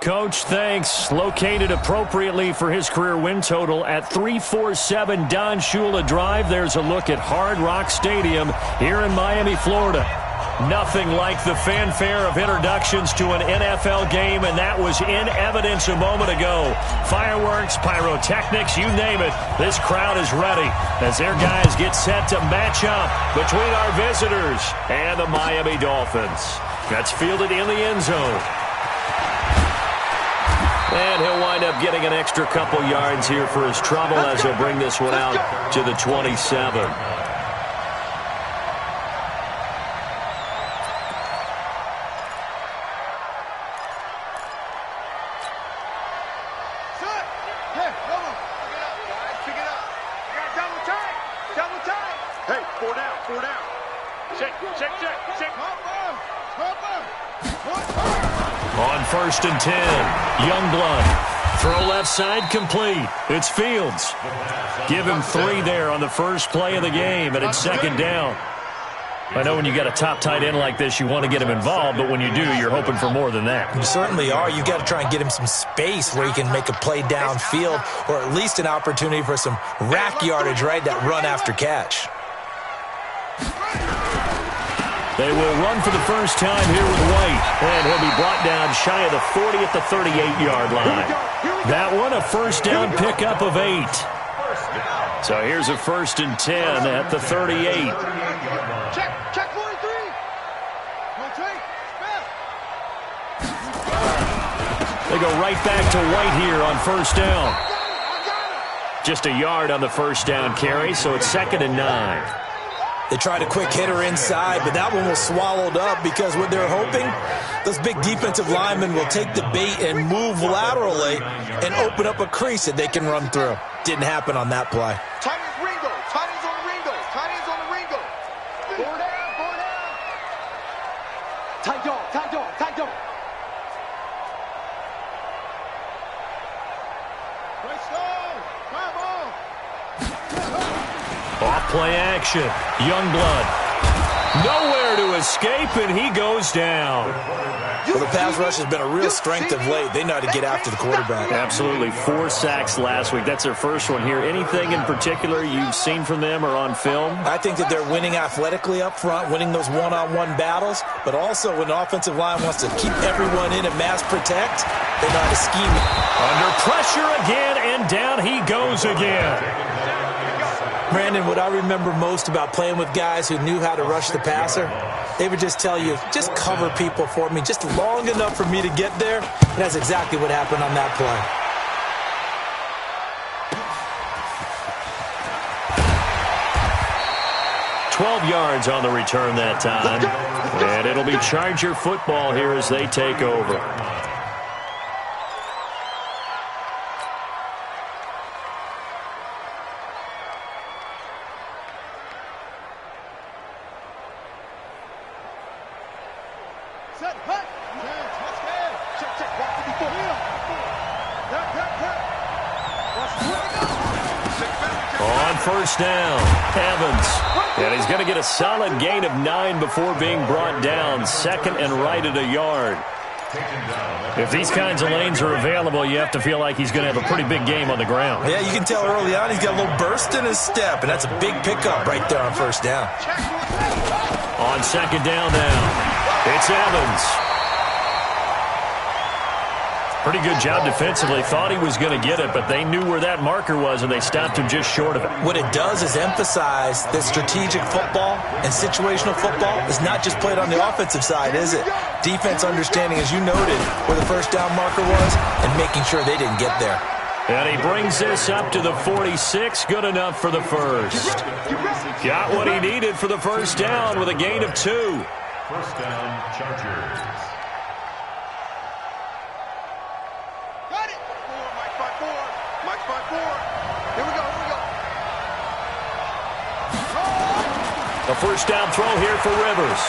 Coach, thanks. Located appropriately for his career win total at 347 Don Shula Drive. There's a look at Hard Rock Stadium here in Miami, Florida. Nothing like the fanfare of introductions to an NFL game, and that was in evidence a moment ago. Fireworks, pyrotechnics, you name it. This crowd is ready as their guys get set to match up between our visitors and the Miami Dolphins. That's fielded in the end zone. And he'll wind up getting an extra couple yards here for his trouble as he'll bring this one out to the 27. On 1st and 10, Youngblood. Throw left side complete. It's Fields. Give him 3 there on the first play of the game, and it's 2nd down. I know when you got a top tight end like this, you want to get him involved, but when you do, you're hoping for more than that. You certainly are. You've got to try and get him some space where he can make a play downfield, or at least an opportunity for some rack yardage, right? That run after catch. They will run for the first time here with White, and he'll be brought down shy of the 40 at the 38-yard line. That one, a first down pickup of 8. So here's a 1st and 10 at the 38. Check 43. They go right back to White here on 1st down. Just a yard on the 1st down carry, so it's 2nd and 9. They tried a quick hitter inside, but that one was swallowed up because what they're hoping, those big defensive linemen will take the bait and move laterally and open up a crease that they can run through. Didn't happen on that play. Tight ends Ringo. Tight ends on the Ringo. Tight ends on the Ringo. 4 down, 4 down. Tight dog, tight dog, tight dog. Great stone. Come on. Off play action. Youngblood. Nowhere to escape, and he goes down. Well, the pass rush has been a real strength of late. They know how to get after the quarterback. Absolutely. 4 sacks last week. That's their first one here. Anything in particular you've seen from them or on film? I think that they're winning athletically up front, winning those one-on-one battles, but also when the offensive line wants to keep everyone in and mass protect, they know how to scheme it. Under pressure again, and down he goes again. Brandon, what I remember most about playing with guys who knew how to rush the passer, they would just tell you, just cover people for me, just long enough for me to get there. And that's exactly what happened on that play. $12 yards on the return that time. And it'll be Charger football here as they take over. On 1st down, Evans. And he's going to get a solid gain of 9 before being brought down. 2nd and right at a yard. If these kinds of lanes are available, you have to feel like he's going to have a pretty big game on the ground. Yeah, you can tell early on he's got a little burst in his step, and that's a big pickup right there on 1st down. On 2nd down now, it's Evans. Pretty good job defensively. Thought he was going to get it, but they knew where that marker was, and they stopped him just short of it. What it does is emphasize that strategic football and situational football is not just played on the offensive side, is it? Defense understanding, as you noted, where the 1st down marker was and making sure they didn't get there. And he brings this up to the 46. Good enough for the first. Got what he needed for the 1st down with a gain of 2. 1st down, Chargers. A 1st down throw here for Rivers.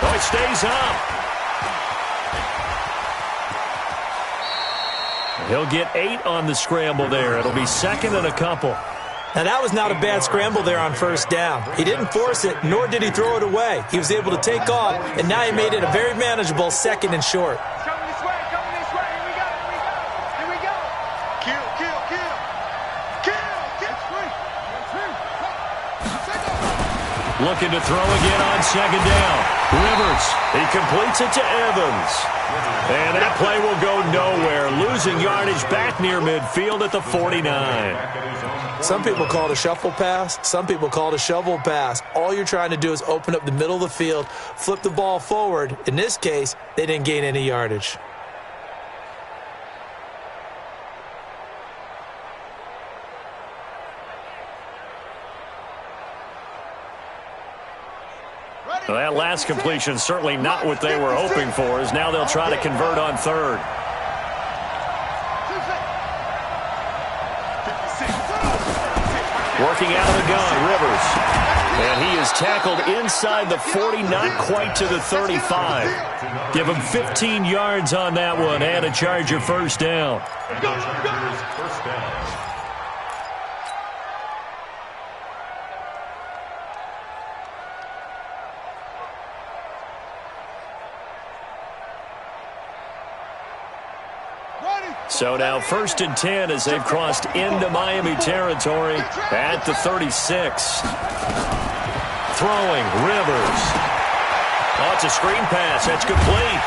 Oh, it stays up. He'll get 8 on the scramble there. It'll be 2nd and a couple. Now, that was not a bad scramble there on 1st down. He didn't force it, nor did he throw it away. He was able to take off, and now he made it a very manageable 2nd and short. Coming this way, coming this way. Looking to throw again on second down. Rivers, he completes it to Evans. And that play will go nowhere. Losing yardage back near midfield at the 49. Some people call it a shuffle pass. Some people call it a shovel pass. All you're trying to do is open up the middle of the field, flip the ball forward. In this case, they didn't gain any yardage. Well, that last completion certainly not what they were hoping for, as now they'll try to convert on third. Working out of the gun, Rivers. And he is tackled inside the 40, not quite to the 35. Give him 15 yards on that one and a Charger first down. First down. So now 1st and 10 as they've crossed into Miami territory at the 36. Throwing, Rivers. Oh, it's a screen pass. That's complete.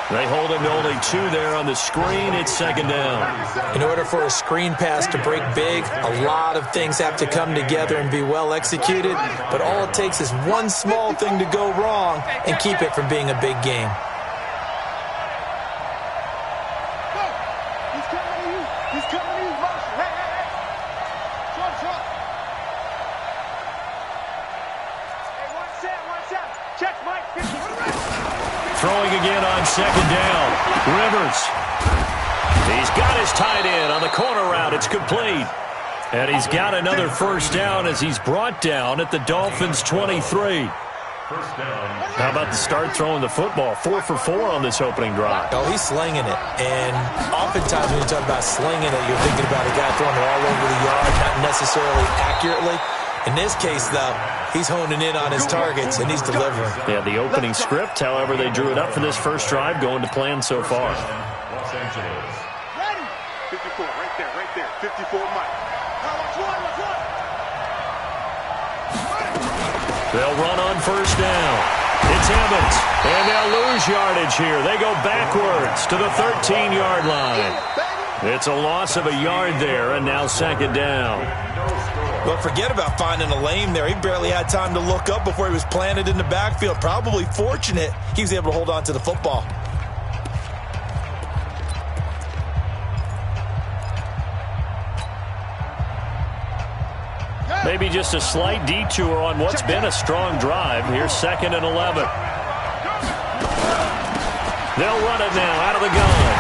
They hold him to only 2 there on the screen. It's second down. In order for a screen pass to break big, a lot of things have to come together and be well executed. But all it takes is one small thing to go wrong and keep it from being a big game. Throwing again on second down. Rivers. He's got his tight end on the corner route. It's complete. And he's got another first down as he's brought down at the Dolphins' 23. How about the start throwing the football? 4 for 4 on this opening drive. Oh, he's slinging it. And oftentimes when you talk about slinging it, you're thinking about a guy throwing it all over the yard, not necessarily accurately. In this case, though, he's honing in on his targets, and he's delivering. Yeah, the opening script, however, they drew it up for this first drive, going to plan so far. Los Angeles. Ready? 54, right there. 54, Mike. Watch one. They'll run on first down. It's Evans, and they'll lose yardage here. They go backwards to the 13-yard line. It's a loss of a yard there, and now second down. Well, forget about finding a lane there. He barely had time to look up before he was planted in the backfield. Probably fortunate he was able to hold on to the football. Maybe just a slight detour on what's been a strong drive. Here's 2nd and 11. They'll run it now out of the gun.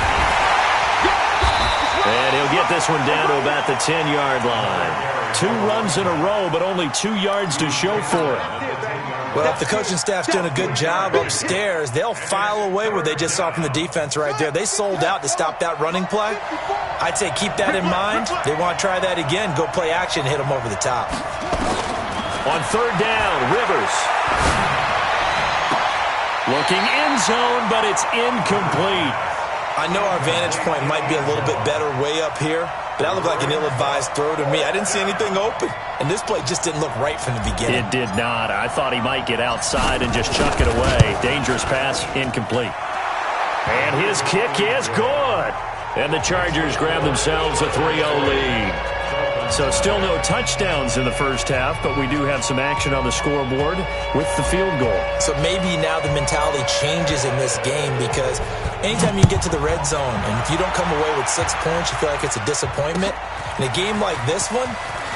And he'll get this one down to about the 10-yard line. 2 runs in a row, but only 2 yards to show for it. Well, if the coaching staff's doing a good job upstairs, they'll file away what they just saw from the defense right there. They sold out to stop that running play. I'd say keep that in mind. They want to try that again. Go play action, hit them over the top. On third down, Rivers. Looking end zone, but it's incomplete. I know our vantage point might be a little bit better way up here, but that looked like an ill-advised throw to me. I didn't see anything open, and this play just didn't look right from the beginning. It did not. I thought he might get outside and just chuck it away. Dangerous pass, incomplete. And his kick is good. And the Chargers grab themselves a 3-0 lead. So still no touchdowns in the first half, but we do have some action on the scoreboard with the field goal. So maybe now the mentality changes in this game, because anytime you get to the red zone and if you don't come away with 6 points, you feel like it's a disappointment. In a game like this one,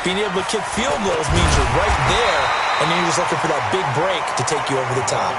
being able to kick field goals means you're right there, and then you're just looking for that big break to take you over the top.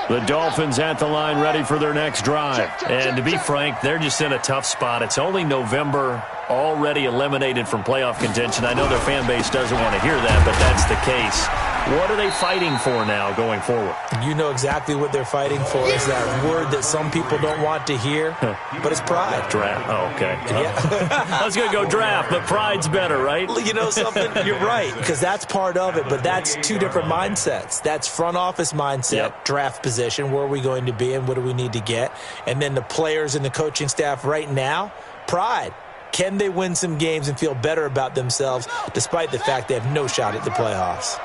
The Dolphins at the line, ready for their next drive. And to be frank, they're just in a tough spot. It's only November, already eliminated from playoff contention. I know their fan base doesn't want to hear that, but that's the case. What are they fighting for now going forward? You know exactly what they're fighting for. Is that word that some people don't want to hear, but it's pride. Draft. Oh, okay. Yeah. I was going to go draft, but pride's better, right? You know something? You're right, because that's part of it, but that's two different mindsets. That's front office mindset, draft position, where are we going to be and what do we need to get? And then the players and the coaching staff right now, pride. Can they win some games and feel better about themselves despite the fact they have no shot at the playoffs?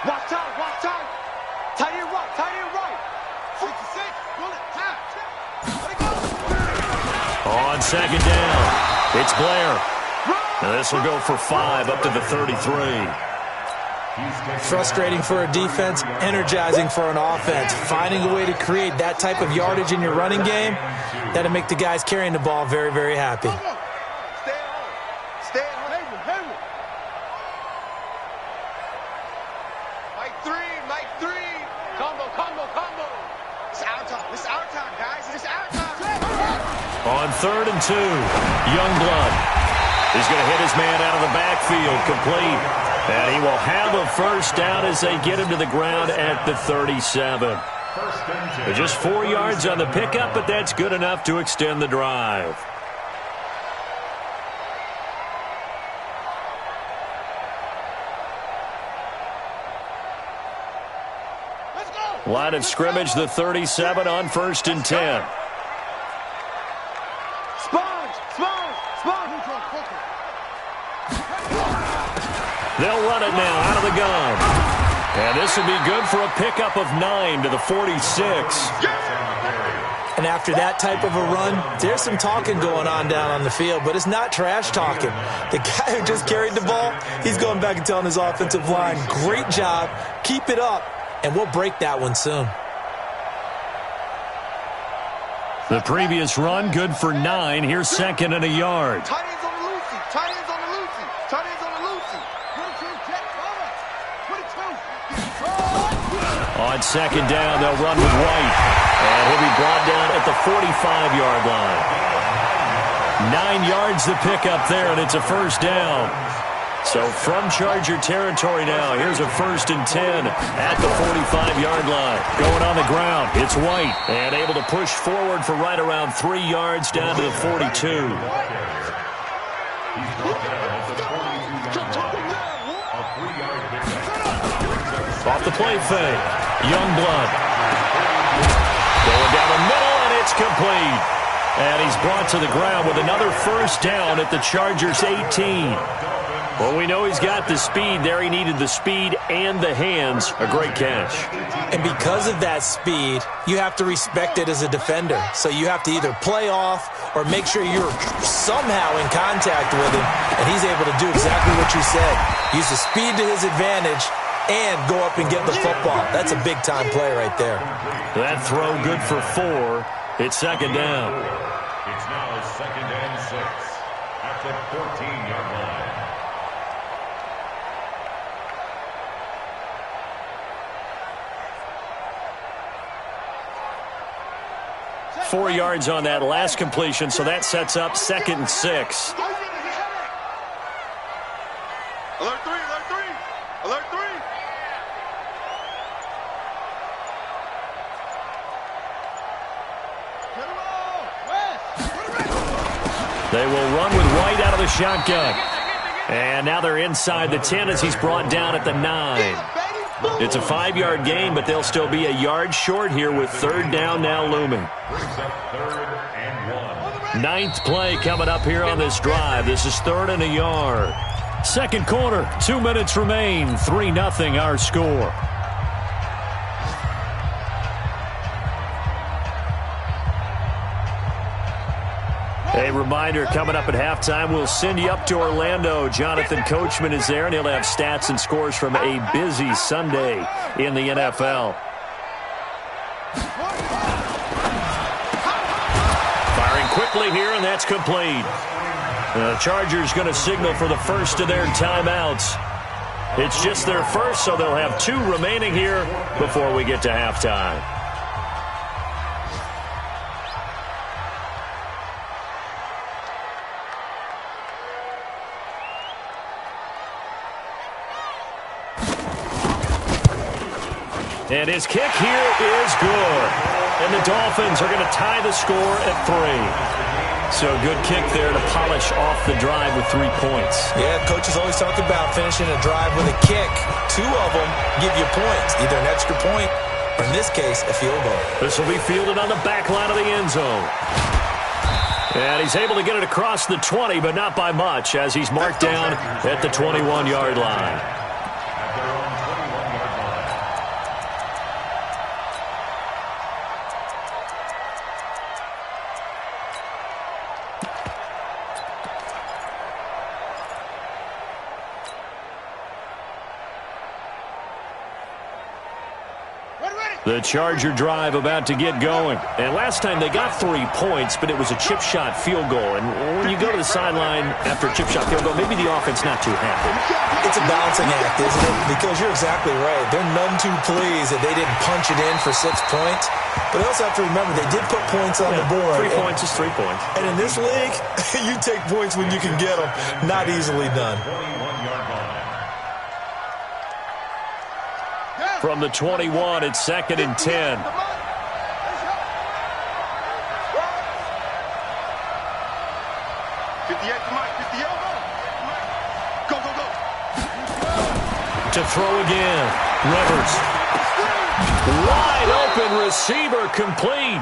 Watch out, watch out. Tight end right, tight end right. 66, bullet, tap. Let it go. On second down, it's Blair. Now this will go for 5 up to the 33. Frustrating for a defense, energizing for an offense. Finding a way to create that type of yardage in your running game, that'll make the guys carrying the ball very, very happy. Stay at home. Stay at home. Mike three. Combo. It's our time. It's our time, guys. It's our time. On 3rd and 2, Youngblood is going to hit his man out of the backfield, complete. And he will have a first down as they get him to the ground at the 37. Just 4 yards on the pickup, but that's good enough to extend the drive. Line of scrimmage, the 37 on 1st and 10. Sponge. They'll run it now out of the gun. And this will be good for a pickup of 9 to the 46. And after that type of a run, there's some talking going on down on the field, but it's not trash talking. The guy who just carried the ball, he's going back and telling his offensive line, great job, keep it up, and we'll break that one soon. The previous run, good for 9. Here's 2nd and a yard. Tight ends on the loosey. Tight ends on the loosey. Tight ends on the loosey. 22, On 2nd down, they'll run with White. And he'll be brought down at the 45-yard line. 9 yards the pickup there, and it's a first down. So from Charger territory now, here's a 1st and 10 at the 45-yard line. Going on the ground, it's White. And able to push forward for right around 3 yards down to the 42. Off the play fake, Youngblood. Going down the middle, and it's complete. And he's brought to the ground with another first down at the Chargers' 18. Well, we know he's got the speed there. He needed the speed and the hands. A great catch. And because of that speed, you have to respect it as a defender. So you have to either play off or make sure you're somehow in contact with him. And he's able to do exactly what you said. Use the speed to his advantage and go up and get the football. That's a big-time play right there. That throw good for 4. It's 2nd down. It's now 2nd and 6 at the 14-yard line. 4 yards on that last completion, so that sets up 2nd and 6. Alert 3, alert 3, alert 3. They will run with White out of the shotgun. And now they're inside the 10 as he's brought down at the 9. It's a 5-yard gain, but they'll still be a yard short here with 3rd down now looming. 9th play coming up here on this drive. This is 3rd and a yard. 2nd quarter, 2 minutes remain. 3-0 our score. A reminder, coming up at halftime, we'll send you up to Orlando. Jonathan Coachman is there, and he'll have stats and scores from a busy Sunday in the NFL. Firing quickly here, and that's complete. The Chargers going to signal for the first of their timeouts. It's just their first, so they'll have 2 remaining here before we get to halftime. And his kick here is good. And the Dolphins are going to tie the score at 3. So a good kick there to polish off the drive with 3 points. Yeah, coaches always talk about finishing a drive with a kick. 2 of them give you points, either an extra point or, in this case, a field goal. This will be fielded on the back line of the end zone. And he's able to get it across the 20, but not by much, as he's marked down at the 21-yard line. The Charger drive about to get going. And last time they got 3 points, but it was a chip shot field goal. And when you go to the sideline after a chip shot field goal, maybe the offense not too happy. It's a balancing act, isn't it? Because you're exactly right. They're none too pleased that they didn't punch it in for 6 points. But they also have to remember they did put points on the board. 3 points is 3 points. And in this league, you take points when you can get them. Not easily done. From the 21, it's 2nd and 10. To throw again. Rivers. Wide open receiver complete.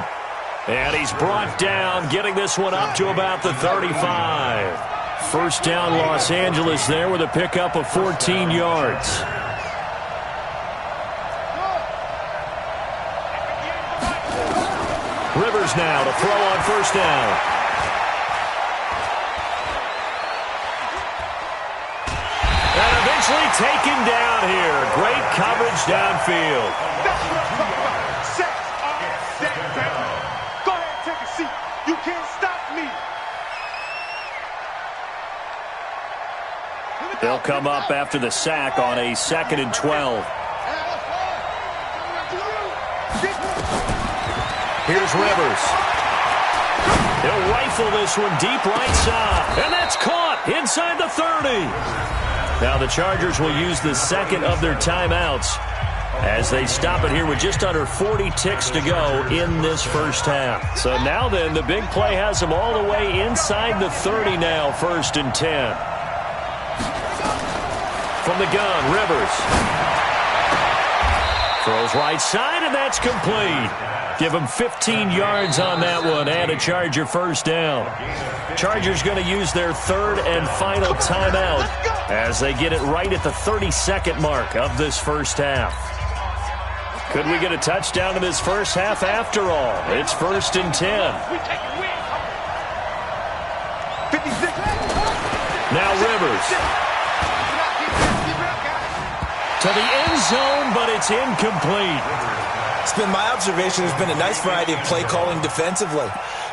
And he's brought down, getting this one up to about the 35. First down, Los Angeles there with a pickup of 14 yards. Rivers now to throw on first down. And eventually taken down here. Great coverage downfield. That's what I'm talking about. Sacks are sacks, baby. Go ahead and take a seat. You can't stop me. They'll come up after the sack on a 2nd and 12. Here's Rivers. He'll rifle this one deep right side. And that's caught inside the 30. Now the Chargers will use the second of their timeouts as they stop it here with just under 40 ticks to go in this first half. So now then, the big play has them all the way inside the 30 now, 1st and 10. From the gun, Rivers. Throws right side, and that's complete. Give him 15 yards on that one and a Charger first down. Chargers going to use their 3rd and final timeout as they get it right at the 32nd mark of this first half. Could we get a touchdown in this first half after all? It's 1st and 10. Now Rivers. To the end zone, but it's incomplete. It's been my observation there's been a nice variety of play calling defensively.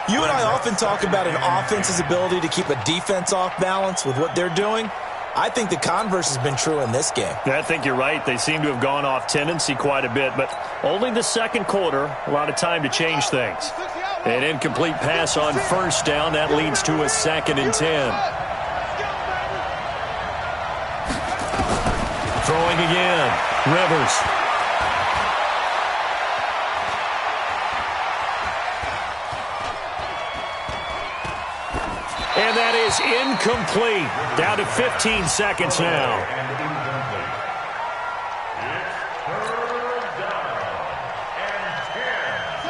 You and I often talk about an offense's ability to keep a defense off balance with what they're doing. I think the converse has been true in this game. I think you're right. They seem to have gone off tendency quite a bit, but only the second quarter, a lot of time to change things. An incomplete pass on first down, that leads to a 2nd and 10. Throwing again, Rivers. And that is incomplete. Down to 15 seconds now.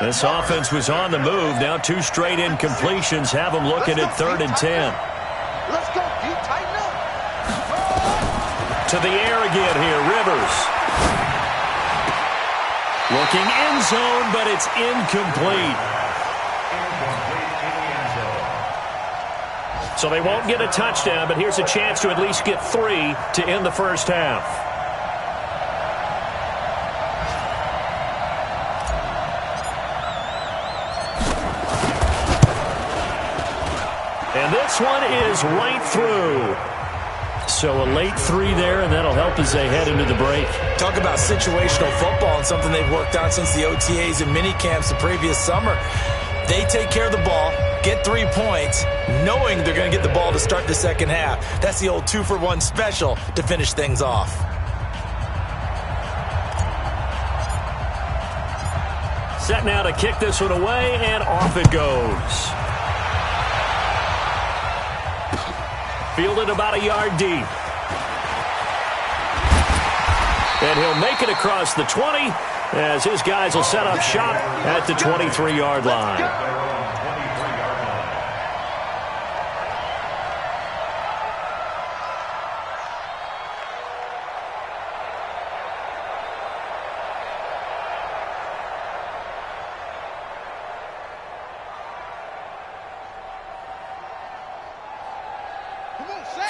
This offense was on the move. Now 2 straight incompletions have them looking at 3rd and 10. Let's go, Pete. Tighten up. To the air again here, Rivers. Looking end zone, but it's incomplete. So they won't get a touchdown, but here's a chance to at least get 3 to end the first half. And this one is right through. So a late 3 there, and that'll help as they head into the break. Talk about situational football and something they've worked on since the OTAs and mini camps the previous summer. They take care of the ball, get 3 points, knowing they're going to get the ball to start the second half. That's the old 2-for-1 special to finish things off. Set now to kick this one away, and off it goes. Fielded about a yard deep. And he'll make it across the 20 as his guys will set up shop at the 23-yard line.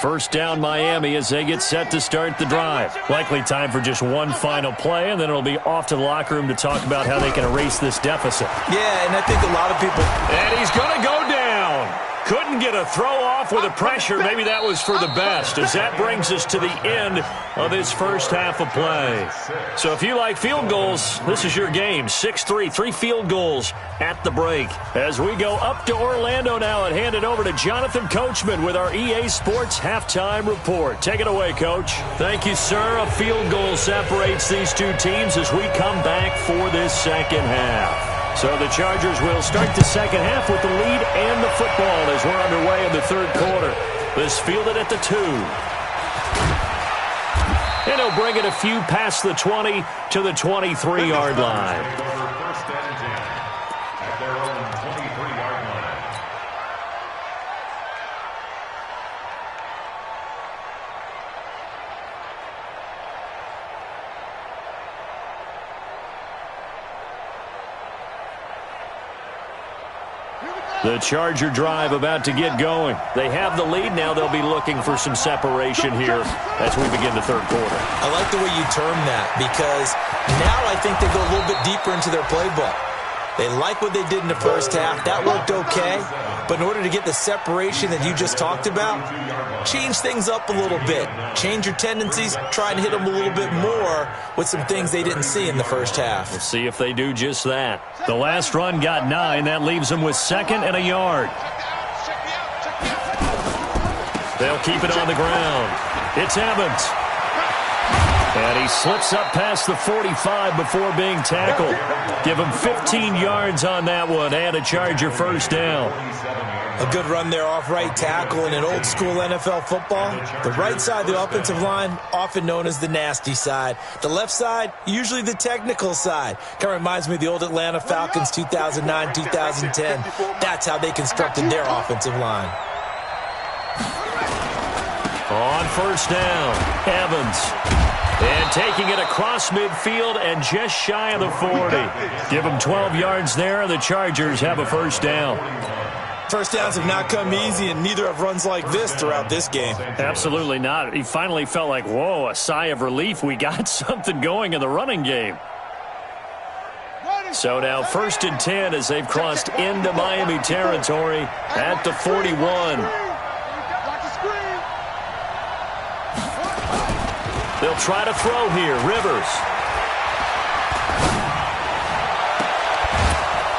First down Miami as they get set to start the drive. Likely time for just one final play, and then it'll be off to the locker room to talk about how they can erase this deficit. Yeah, and I think a lot of people... And he's going to go down. Couldn't get a throw off with the pressure. Maybe that was for the best, as that brings us to the end of his first half of play. So if you like field goals, this is your game. 6-3, 3 field goals at the break. As we go up to Orlando now and hand it over to Jonathan Coachman with our EA Sports Halftime Report. Take it away, Coach. Thank you, sir. A field goal separates these two teams as we come back for this second half. So the Chargers will start the second half with the lead and the football as we're underway in the third quarter. This fielded at the 2. And he'll bring it a few past the 20 to the 23-yard line. First and 10 at their own 23-yard line. The Charger drive about to get going. They have the lead. Now they'll be looking for some separation here as we begin the third quarter. I like the way you term that, because now I think they go a little bit deeper into their playbook. They like what they did in the first half. That worked okay. But in order to get the separation that you just talked about, change things up a little bit. Change your tendencies. Try and hit them a little bit more with some things they didn't see in the first half. We'll see if they do just that. The last run got 9. That leaves them with 2nd and a yard. They'll keep it on the ground. It's Evans. And he slips up past the 45 before being tackled. Give him 15 yards on that one and a Charger first down. A good run there off right tackle in an old school NFL football. The right side of the offensive line, often known as the nasty side. The left side, usually the technical side. Kind of reminds me of the old Atlanta Falcons 2009, 2010. That's how they constructed their offensive line. On first down, Evans. And taking it across midfield and just shy of the 40. Give them 12 yards there, and the Chargers have a first down. First downs have not come easy, and neither have runs like this throughout this game. Absolutely not. He finally felt like, whoa, a sigh of relief. We got something going in the running game. So now 1st and 10 as they've crossed into Miami territory at the 41. They'll try to throw here. Rivers.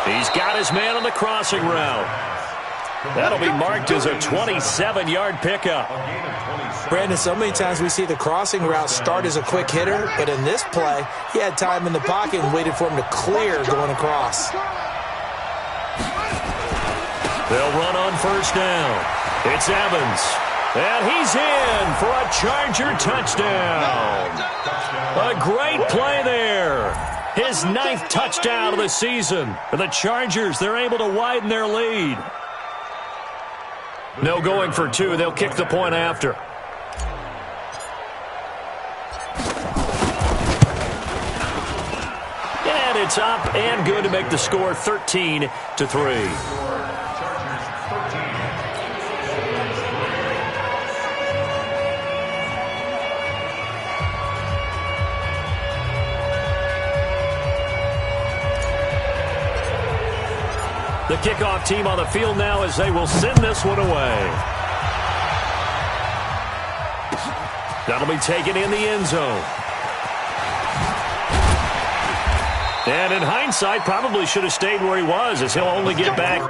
He's got his man on the crossing route. That'll be marked as a 27-yard pickup. Brandon, so many times we see the crossing route start as a quick hitter, but in this play, he had time in the pocket and waited for him to clear going across. They'll run on first down. It's Evans. And he's in for a Charger touchdown. A great play there. His 9th touchdown of the season. For the Chargers, they're able to widen their lead. No going for 2. They'll kick the point after. And it's up and good to make the score 13-3. The kickoff team on the field now as they will send this one away. That'll be taken in the end zone. And in hindsight, probably should have stayed where he was, as he'll only get back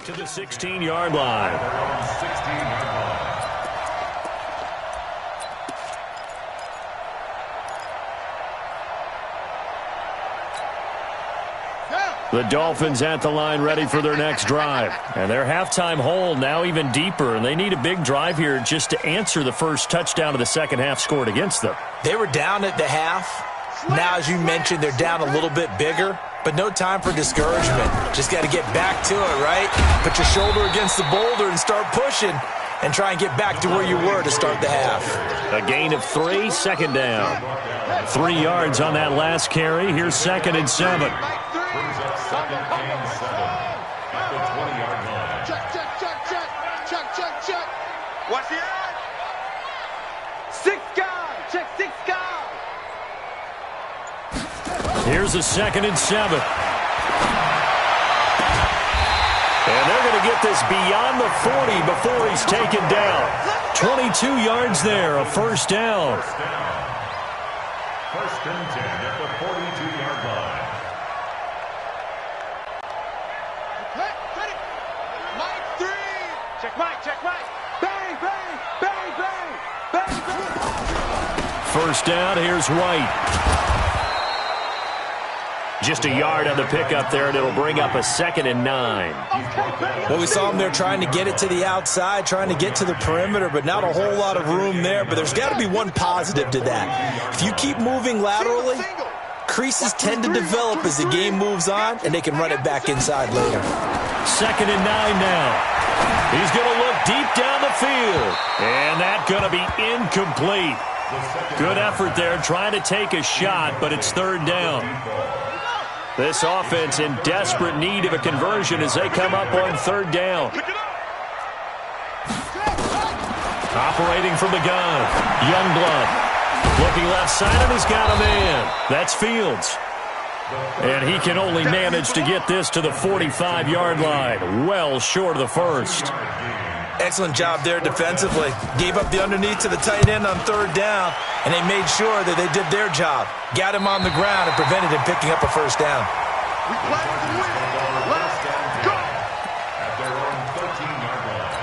to the 16-yard line. 16-yard line. The Dolphins at the line ready for their next drive. And their halftime hole now even deeper, and they need a big drive here just to answer the first touchdown of the second half scored against them. They were down at the half. Now, as you mentioned, they're down a little bit bigger, but no time for discouragement. Just got to get back to it, right? Put your shoulder against the boulder and start pushing and try and get back to where you were to start the half. A gain of 3, second down. 3 yards on that last carry. Here's 2nd and 7. Brings up 2nd and 7 at the 20-yard line. Check, check, check, check. Check, check, check. Watch the eye. 6 guys. Check 6 guys. Here's a 2nd and 7. And they're going to get this beyond the 40 before he's taken down. 22 yards there, a first down. First and 10 at the 42-yard line. Check Mike, check Mike. Bang, bang, bang, bang, bang, bang. First down, here's White. Just a yard on the pickup there, and it'll bring up a 2nd and 9. Well, we saw them there trying to get it to the outside, trying to get to the perimeter, but not a whole lot of room there. But there's got to be one positive to that. If you keep moving laterally, creases tend to develop as the game moves on, and they can run it back inside later. 2nd and 9 now. He's going to look deep down the field. And that's going to be incomplete. Good effort there trying to take a shot, but it's 3rd down. This offense in desperate need of a conversion as they come up on 3rd down. Operating from the gun, Youngblood. Looking left side, and he's got a man. That's Fields. And he can only manage to get this to the 45-yard line, well short of the first. Excellent job there defensively. Gave up the underneath to the tight end on 3rd down, and they made sure that they did their job. Got him on the ground and prevented him picking up a first down. We play to win. Let's go. At their own 13-yard line.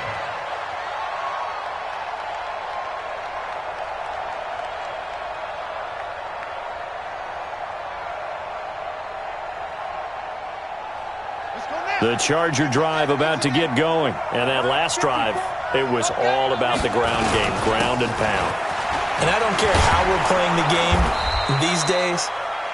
Let's go now. The Charger drive about to get going. And that last drive, it was all about the ground game, ground and pound. And I don't care how we're playing the game these days,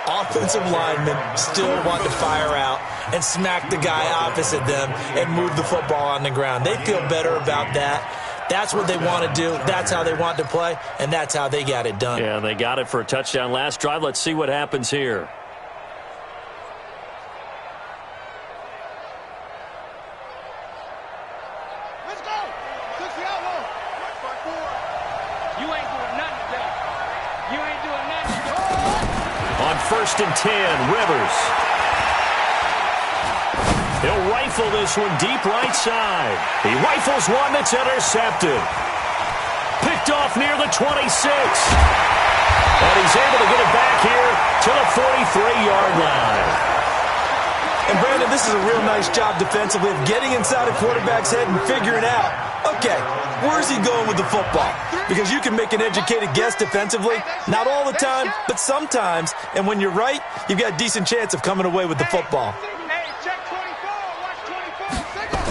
offensive linemen still want to fire out and smack the guy opposite them and move the football on the ground. They feel better about that. That's what they want to do. That's how they want to play, and that's how they got it done. Yeah, they got it for a touchdown last drive. Let's see what happens here. Let's go. 60 outlaw. You ain't doing nothing today. You ain't doing nothing today. On 1st and 10, Rivers. He'll rifle this one deep right side. He rifles one that's intercepted. Picked off near the 26. And he's able to get it back here to the 43-yard line. And Brandon, this is a real nice job defensively of getting inside a quarterback's head and figuring out, okay, where's he going with the football? Because you can make an educated guess defensively, not all the time, but sometimes. And when you're right, you've got a decent chance of coming away with the football. Hey, check 24. Watch 24. Signal.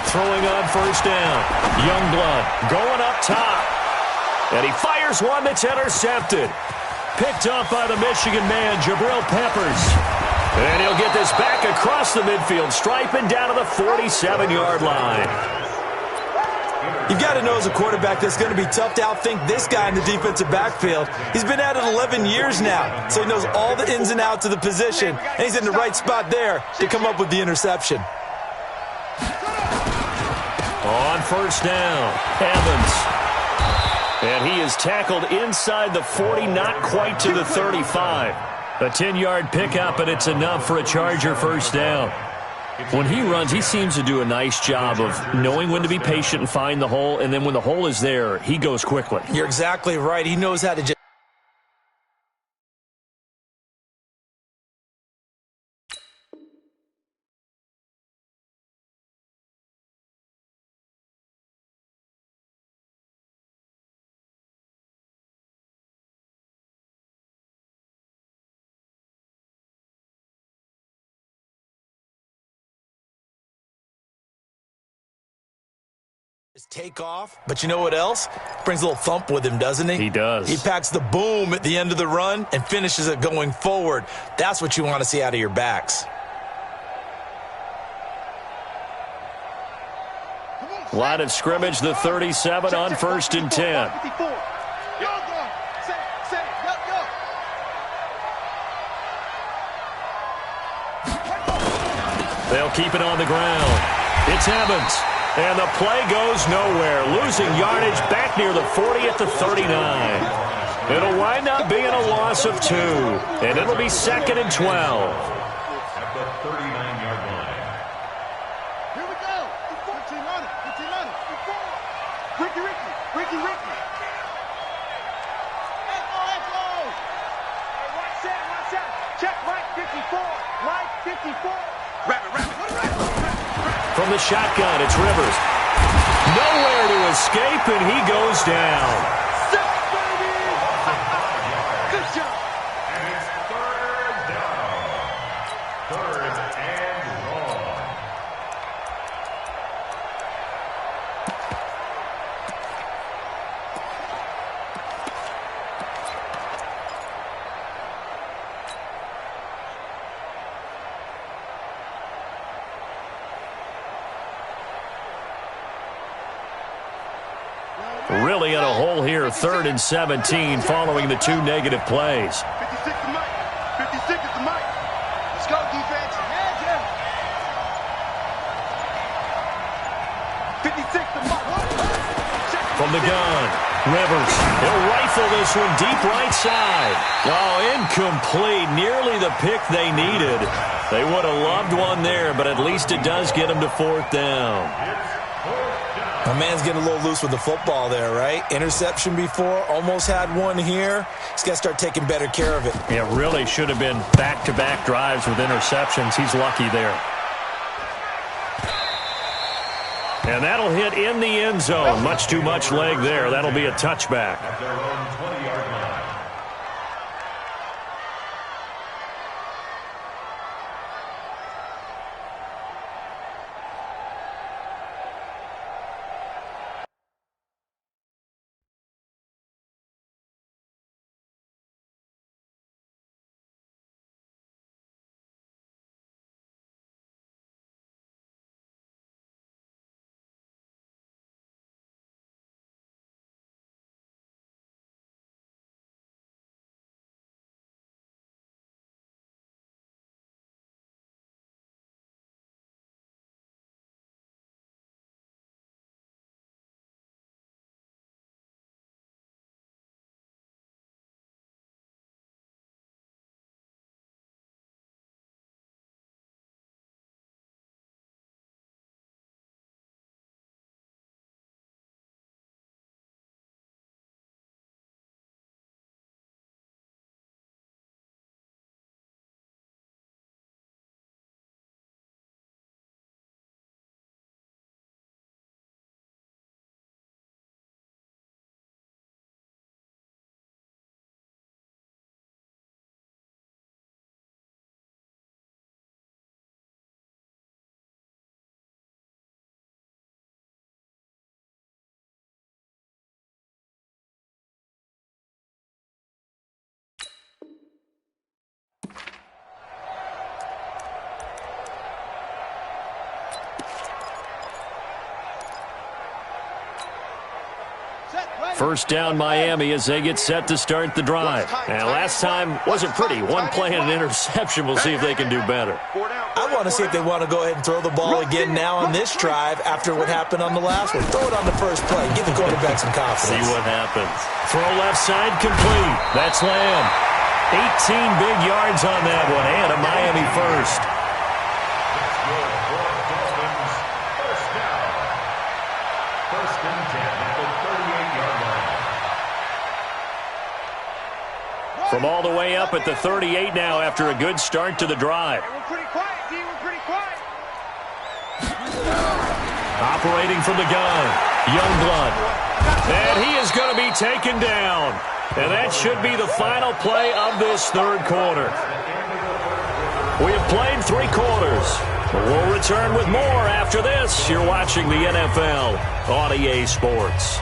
Throwing on 1st down. Youngblood going up top. And he fires one that's intercepted. Picked up by the Michigan man, Jabril Peppers. And he'll get this back across the midfield stripe and down to the 47-yard line. You've got to know as a quarterback that's going to be tough to outthink this guy in the defensive backfield. He's been at it 11 years now, so he knows all the ins and outs of the position, and he's in the right spot there to come up with the interception. On 1st down, Evans. And he is tackled inside the 40, not quite to the 35. A 10-yard pickup, and it's enough for a Charger first down. When he runs, he seems to do a nice job of knowing when to be patient and find the hole, and then when the hole is there, he goes quickly. You're exactly right. He knows how to just Take off, but you know what else? Brings a little thump with him, doesn't he? He does. He packs the boom at the end of the run and finishes it going forward. That's what you want to see out of your backs. Line of scrimmage, the 37 on 1st and 10. They'll keep it on the ground. It's Evans. And the play goes nowhere. Losing yardage back near the 40 at the 39. It'll wind up being a loss of 2. And it'll be 2nd and 12. At the 39-yard line. Here we go. Ricky. Let's go. Hey, watch out. Check Mike 54. Mike 54. Rabbit. From the shotgun, it's Rivers. Nowhere to escape, and he goes down. Good job. And it's 3rd down. 3rd and long. Really in a hole here, 3rd and 17, following the 2 negative plays. 56 to Mike. 56 is to Mike. Let's go, defense. Hands him. 56 to Mike. From the gun, Rivers. He'll rifle this one deep right side. Oh, incomplete. Nearly the pick they needed. They would have loved one there, but at least it does get them to 4th down. My man's getting a little loose with the football there, right? Interception before, almost had one here. He's got to start taking better care of it. Yeah, really should have been back-to-back drives with interceptions. He's lucky there. And that'll hit in the end zone. Much too much leg there. That'll be a touchback. At their own 20-yard line. First down Miami as they get set to start the drive. And last time wasn't pretty. One play and an interception. We'll see if they can do better. I want to see if they want to go ahead and throw the ball again now on this drive after what happened on the last one. Throw it on the first play. Give the quarterback some confidence. See what happens. Throw left side complete. That's Lamb. 18 big yards on that one and a Miami first. First and 10 at the 38-yard line. From all the way up at the 38 now after a good start to the drive. We're pretty quiet, D. We're pretty quiet. Operating from the gun, Youngblood. And he is going to be taken down. And that should be the final play of this third quarter. We have played 3 quarters. We'll return with more after this. You're watching the NFL on EA Sports.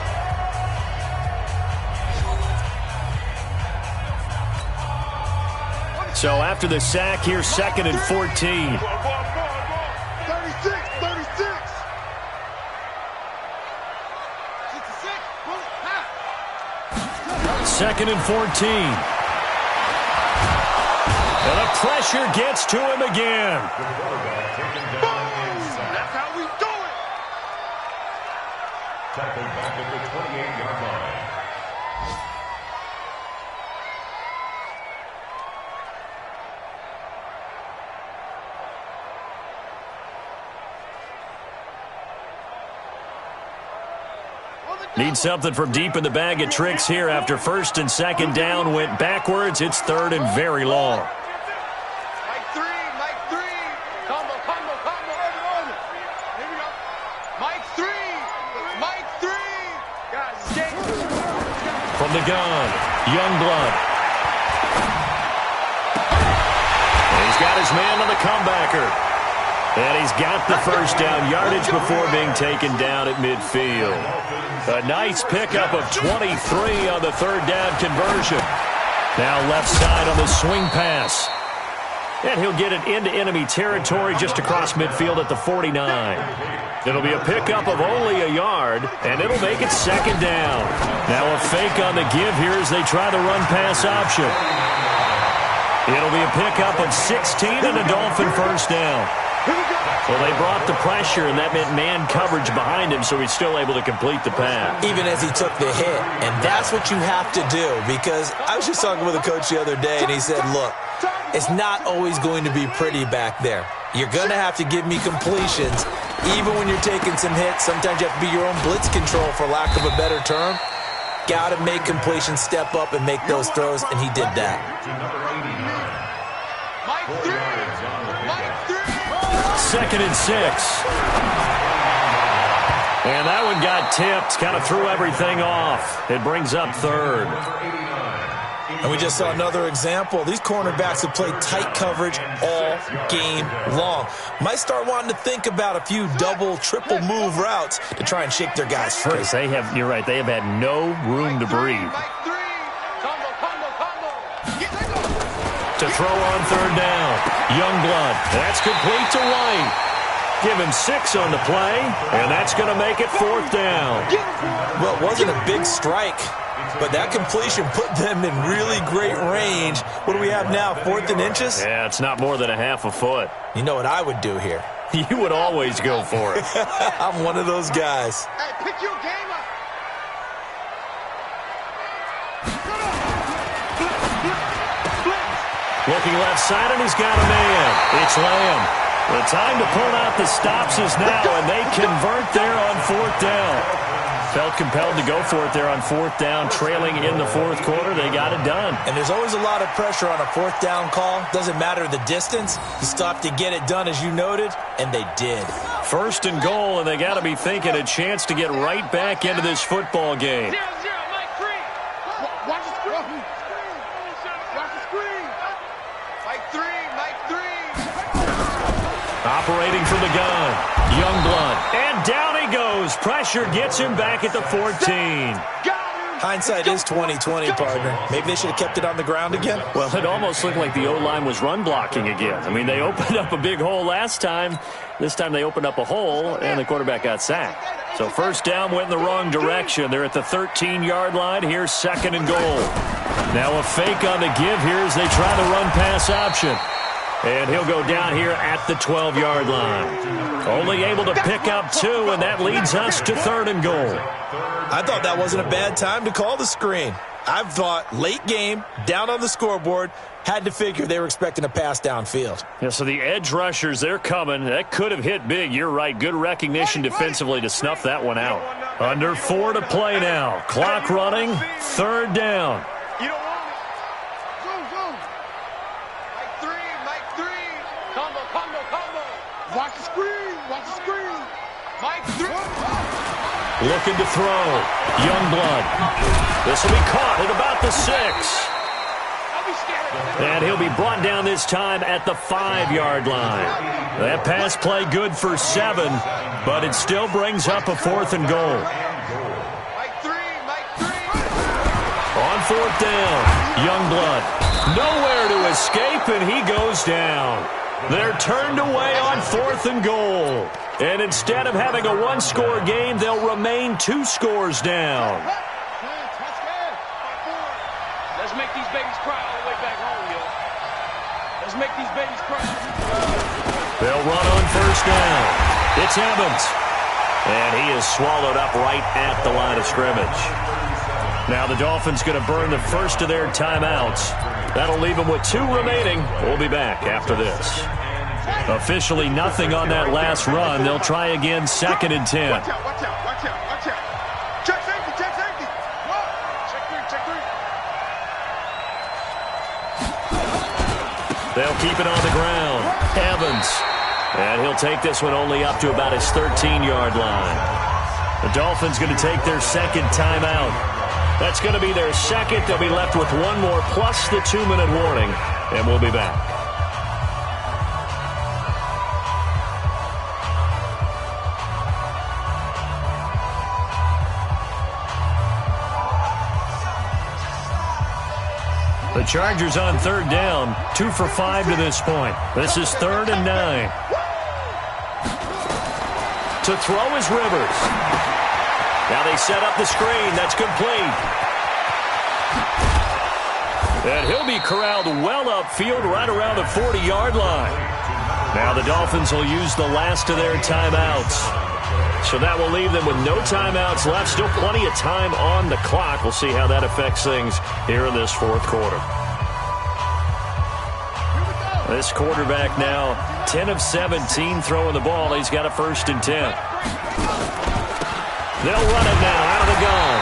So after the sack, here's 2nd and 14. 36. 2nd and 14. And the pressure gets to him again. That's how we do it. Tackled back at the 28-yard line. Need something from deep in the bag of tricks here after 1st and 2nd down went backwards. It's 3rd and very long. Mike 3. Combo. Here we go. Mike 3. Guys, escape. From the gun, Youngblood. And he's got his man on the comebacker. And he's got the first down yardage before being taken down at midfield. A nice pickup of 23 on the 3rd down conversion. Now left side on the swing pass. And he'll get it into enemy territory just across midfield at the 49. It'll be a pickup of only a yard, and it'll make it 2nd down. Now a fake on the give here as they try the run-pass option. It'll be a pickup of 16 and a Dolphin first down. Well, they brought the pressure, and that meant man coverage behind him, so he's still able to complete the pass. Even as he took the hit. And that's what you have to do, because I was just talking with a coach the other day, and he said, look, it's not always going to be pretty back there. You're going to have to give me completions. Even when you're taking some hits, sometimes you have to be your own blitz control, for lack of a better term. Got to make completions, step up, and make those throws, and he did that. Mike 3. 2nd and 6. And that one got tipped, kind of threw everything off. It brings up 3rd. And we just saw another example. These cornerbacks have played tight coverage all game long. Might start wanting to think about a few double, triple move routes to try and shake their guys free. They have, you're right, they have had no room to breathe. Mike 3. Combo. To throw on 3rd down. Youngblood. That's complete to White. Give him 6 on the play, and that's going to make it 4th down. Well, it wasn't a big strike, but that completion put them in really great range. What do we have now, 4th and inches? Yeah, it's not more than a half a foot. You know what I would do here? You would always go for it. I'm one of those guys. Hey, pick your game up. Looking left side, and he's got a man. It's Lamb. The time to pull out the stops is now, and they convert there on 4th down. Felt compelled to go for it there on 4th down, trailing in the 4th quarter. They got it done. And there's always a lot of pressure on a 4th down call. Doesn't matter the distance. You stop to get it done, as you noted, and they did. 1st and goal, and they got to be thinking a chance to get right back into this football game. 0-0, Mike 3. Watch the screen. Watch the screen. Mike 3. Operating from the gun, Youngblood. And down he goes. Pressure gets him back at the 14. Hindsight is 20/20, partner. Maybe they should have kept it on the ground again. Well, it almost looked like the O-line was run blocking again. I mean, they opened up a big hole last time. This time they opened up a hole, and the quarterback got sacked. So 1st down went in the wrong direction. They're at the 13-yard line. Here's 2nd and goal. Now a fake on the give here as they try the run-pass option. And he'll go down here at the 12-yard line. Only able to pick up 2, and that leads us to 3rd and goal. I thought that wasn't a bad time to call the screen. I thought late game, down on the scoreboard, had to figure they were expecting a pass downfield. Yeah, so the edge rushers, they're coming. That could have hit big. You're right. Good recognition defensively to snuff that one out. Under 4 to play now. Clock running. 3rd down. You don't want it. Zoom. Mike 3. Combo. Watch the screen. Mike 3. Looking to throw. Youngblood. This will be caught at about the 6. I'll be scared. And he'll be brought down this time at the 5-yard line. That pass play good for 7, but it still brings up a 4th and goal. On 4th down, Youngblood nowhere to escape, and he goes down. They're turned away on 4th and goal. And instead of having a 1-score game, they'll remain 2 scores down. Let's make these babies cry all the way back home, yo. Let's make these babies cry. They'll run on 1st down. It's Evans. And he is swallowed up right at the line of scrimmage. Now the Dolphins going to burn the first of their timeouts. That'll leave them with 2 remaining. We'll be back after this. Officially nothing on that last run. They'll try again, 2nd and 10. Watch out, watch out, watch out, watch out. Check safety, check safety. Check 3, check 3. They'll keep it on the ground. Evans. And he'll take this one only up to about his 13-yard line. The Dolphins going to take their 2nd timeout. That's going to be their 2nd. They'll be left with 1 more plus the 2-minute warning. And we'll be back. The Chargers on 3rd down, 2 for 5 to this point. This is 3rd and 9. To throw is Rivers. Now they set up the screen. That's complete. And he'll be corralled well upfield right around the 40-yard line. Now the Dolphins will use the last of their timeouts. So that will leave them with no timeouts left. Still plenty of time on the clock. We'll see how that affects things here in this 4th quarter. This quarterback now 10 of 17 throwing the ball. He's got a 1st and 10. They'll run it now out of the gun.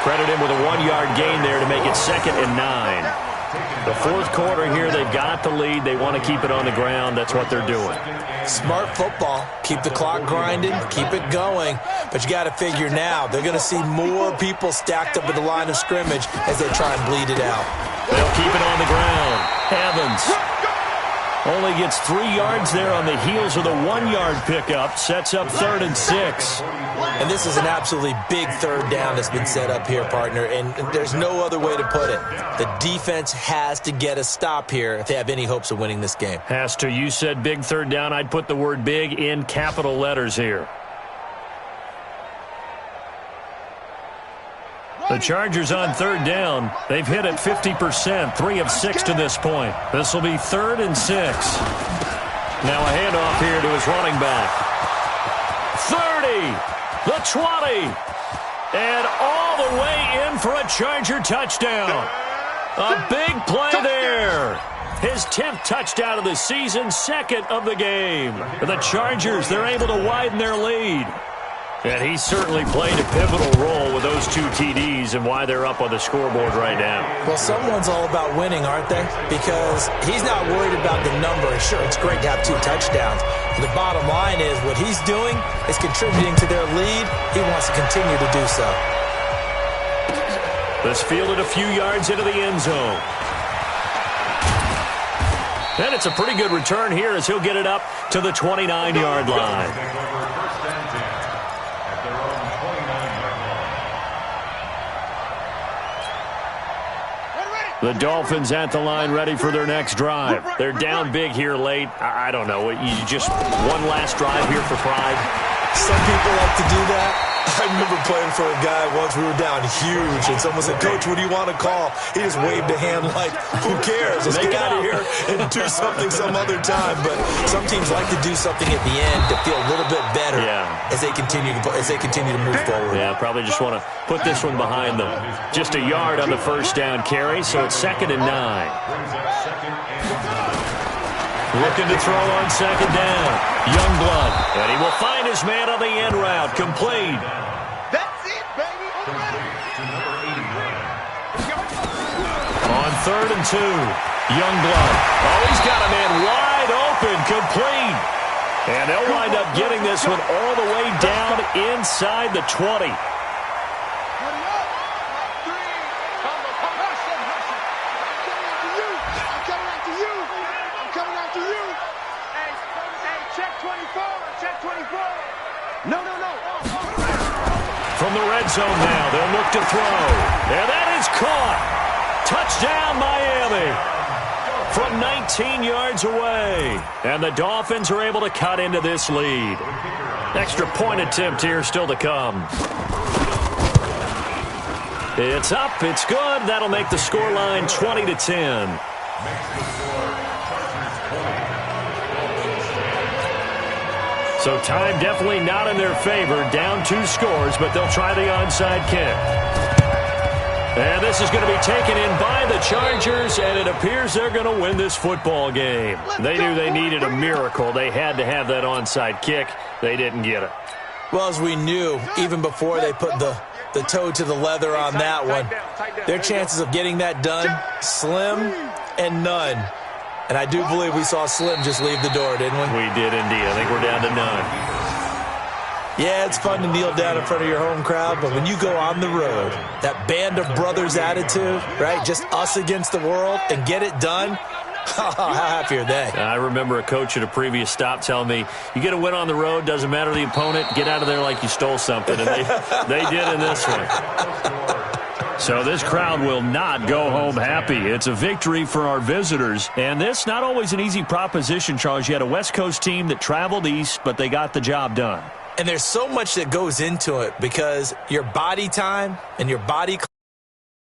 Credit him with a 1-yard gain there to make it 2nd and 9. The 4th quarter here, they've got the lead. They want to keep it on the ground. That's what they're doing. Smart football. Keep the clock grinding. Keep it going. But you got to figure now, they're going to see more people stacked up at the line of scrimmage as they try and bleed it out. They'll keep it on the ground. Evans only gets 3 yards there on the heels of the 1-yard pickup. Sets up 3rd and 6. And this is an absolutely big 3rd down that's been set up here, partner, and there's no other way to put it. The defense has to get a stop here if they have any hopes of winning this game. Has to. You said big 3rd down. I'd put the word big in capital letters here. The Chargers on 3rd down. They've hit at 50%, 3 of 6 to this point. This will be 3rd and 6. Now a handoff here to his running back. 30, the 20, and all the way in for a Charger touchdown. A big play there. His 10th touchdown of the season, 2nd of the game. The Chargers, they're able to widen their lead. And he certainly played a pivotal role with those 2 TDs and why they're up on the scoreboard right now. Well, someone's all about winning, aren't they? Because he's not worried about the number. Sure, it's great to have 2 touchdowns. But the bottom line is what he's doing is contributing to their lead. He wants to continue to do so. This fielded a few yards into the end zone. And it's a pretty good return here as he'll get it up to the 29-yard line. The Dolphins at the line ready for their next drive. They're down big here late. I don't know. You just one last drive here for pride. Some people like to do that. I remember playing for a guy once. We were down huge, and someone said, "Coach, what do you want to call?" He just waved a hand like, "Who cares? Let's get out of here and do something some other time." But some teams like to do something at the end to feel a little bit better as they continue to move forward. Yeah, probably just want to put this one behind them. Just a yard on the 1st down carry, so it's 2nd and 9. Looking to throw on 2nd down. Youngblood. And he will find his man on the end route. Complete. That's it, baby. On 3rd and 2. Youngblood. Oh, he's got a man wide open. Complete. And they'll wind up getting this one all the way down inside the 20. Check 24. Check 24. No. From the red zone now, they'll look to throw. And that is caught. Touchdown, Miami. From 19 yards away. And the Dolphins are able to cut into this lead. Extra point attempt here still to come. It's up. It's good. That'll make the scoreline 20-10. So time definitely not in their favor. Down 2 scores, but they'll try the onside kick. And this is going to be taken in by the Chargers, and it appears they're going to win this football game. They knew they needed a miracle. They had to have that onside kick. They didn't get it. Well, as we knew, even before they put the toe to the leather on that one, their chances of getting that done, slim and none. And I do believe we saw Slim just leave the door, didn't we? We did indeed. I think we're down to none. Yeah, it's fun to kneel down in front of your home crowd, but when you go on the road, that band of brothers attitude, right, just us against the world, and get it done, how happy are they? I remember a coach at a previous stop telling me, you get a win on the road, doesn't matter the opponent, get out of there like you stole something. And they did in this one. So this crowd will not go home happy. It's a victory for our visitors. And this, not always an easy proposition, Charles. You had a West Coast team that traveled east, but they got the job done. And there's so much that goes into it because your body time and your body clock